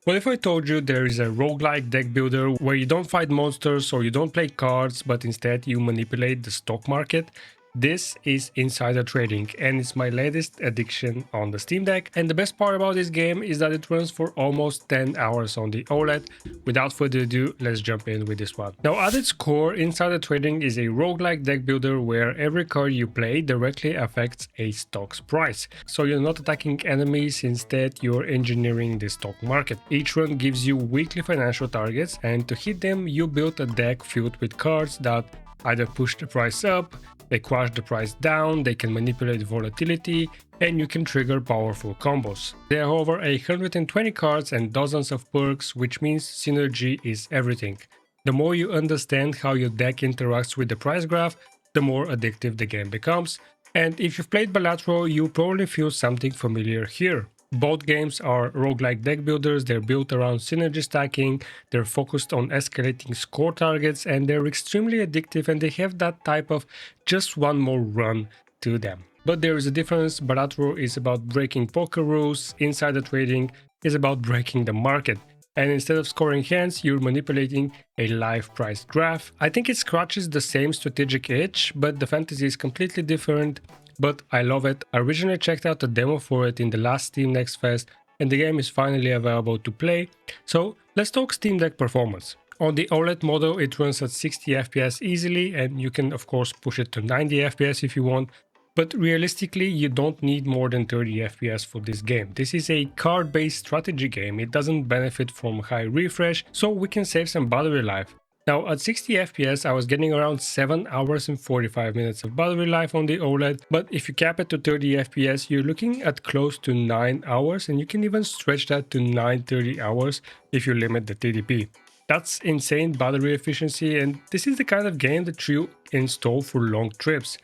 What if I told you there is a roguelike deck builder where you don't fight monsters or you don't play cards, but instead you manipulate the stock market? This is insider trading and it's my latest addiction on the Steam Deck, and the best part about this game is that it runs for almost 10 hours on the OLED. Without further ado, let's jump in with this one. Now at its core, insider trading is a roguelike deck builder where every card you play directly affects a stock's price. So you're not attacking enemies, instead you're engineering the stock market. Each run gives you weekly financial targets, and to hit them you build a deck filled with cards that either push the price up, they crush the price down, they can manipulate volatility, and you can trigger powerful combos. There are over 120 cards and dozens of perks, which means synergy is everything. The more you understand how your deck interacts with the price graph, the more addictive the game becomes. And if you've played Balatro, you probably feel something familiar here. Both games are roguelike deck builders, they're built around synergy stacking, they're focused on escalating score targets, and they're extremely addictive, and they have that type of just one more run to them. But there is a difference. Balatro is about breaking poker rules, insider trading is about breaking the market. And instead of scoring hands, you're manipulating a live price graph. I think it scratches the same strategic itch, but the fantasy is completely different. But I love it. I originally checked out the demo for it in the last Steam Next Fest, and the game is finally available to play. So let's talk Steam Deck performance. On the OLED model, it runs at 60 FPS easily, and you can of course push it to 90 FPS if you want. But realistically, you don't need more than 30 FPS for this game. This is a card-based strategy game. It doesn't benefit from high refresh, so we can save some battery life. Now at 60 FPS I was getting around 7 hours and 45 minutes of battery life on the OLED, but if you cap it to 30 FPS you're looking at close to 9 hours, and you can even stretch that to 930 hours if you limit the TDP. That's insane battery efficiency, and this is the kind of game that you install for long trips.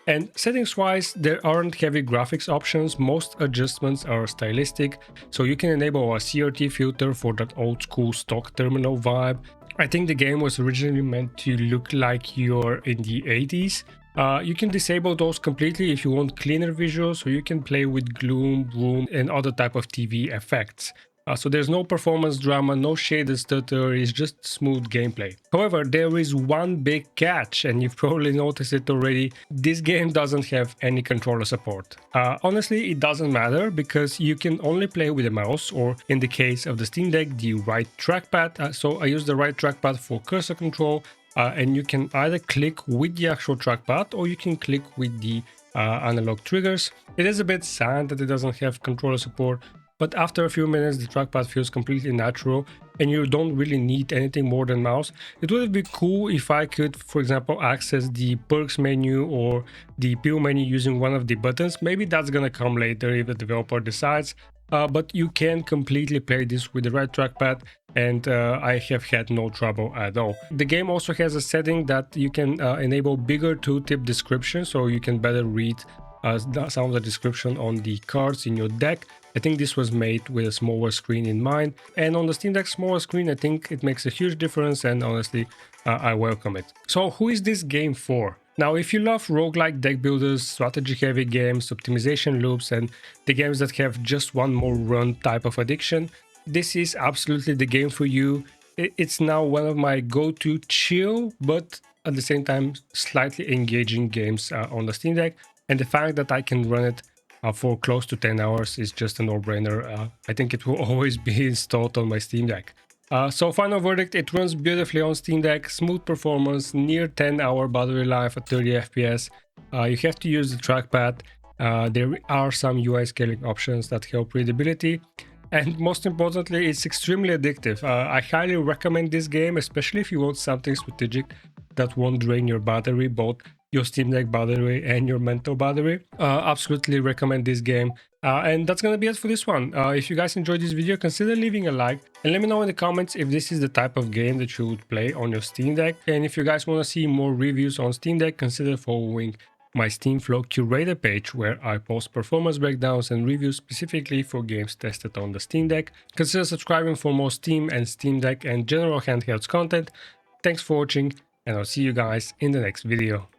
And settings wise, there aren't heavy graphics options, most adjustments are stylistic, so you can enable a CRT filter for that old school stock terminal vibe. I think the game was originally meant to look like you're in the 80s. You can disable those completely if you want cleaner visuals, so you can play with gloom, bloom, and other type of TV effects. So there's no performance drama, no shaded stutter, it's just smooth gameplay. However, there is one big catch, and you've probably noticed it already. This game doesn't have any controller support. Honestly, it doesn't matter because you can only play with a mouse, or in the case of the Steam Deck, the right trackpad. So I use the right trackpad for cursor control, and you can either click with the actual trackpad or you can click with the analog triggers. It is a bit sad that it doesn't have controller support, but after a few minutes the trackpad feels completely natural and you don't really need anything more than mouse. It would be cool if I could, for example, access the perks menu or the appeal menu using one of the buttons. Maybe that's gonna come later if the developer decides. But you can completely play this with the right trackpad, and I have had no trouble at all. The game also has a setting that you can enable bigger tooltip description, so you can better read some of the description on the cards in your deck. I think this was made with a smaller screen in mind, and on the Steam Deck smaller screen I think it makes a huge difference, and honestly I welcome it. So who is this game for? Now, if you love roguelike deck builders, strategy heavy games, optimization loops, and the games that have just one more run type of addiction, this is absolutely the game for you. It's now one of my go-to chill but at the same time slightly engaging games on the Steam Deck, and the fact that I can run it for close to 10 hours is just a no-brainer. I think it will always be installed on my Steam Deck. So final verdict, it runs beautifully on Steam Deck, smooth performance, near 10-hour battery life at 30 FPS. You have to use the trackpad. There are some UI scaling options that help readability. And most importantly, it's extremely addictive. I highly recommend this game, especially if you want something strategic that won't drain your battery, both your Steam Deck battery and your mental battery. Absolutely recommend this game. And that's gonna be it for this one. If you guys enjoyed this video, consider leaving a like and let me know in the comments if this is the type of game that you would play on your Steam Deck. And if you guys want to see more reviews on Steam Deck, consider following my SteamFlow curator page, where I post performance breakdowns and reviews specifically for games tested on the Steam Deck. Consider subscribing for more Steam and Steam Deck and general handhelds content. Thanks for watching, and I'll see you guys in the next video.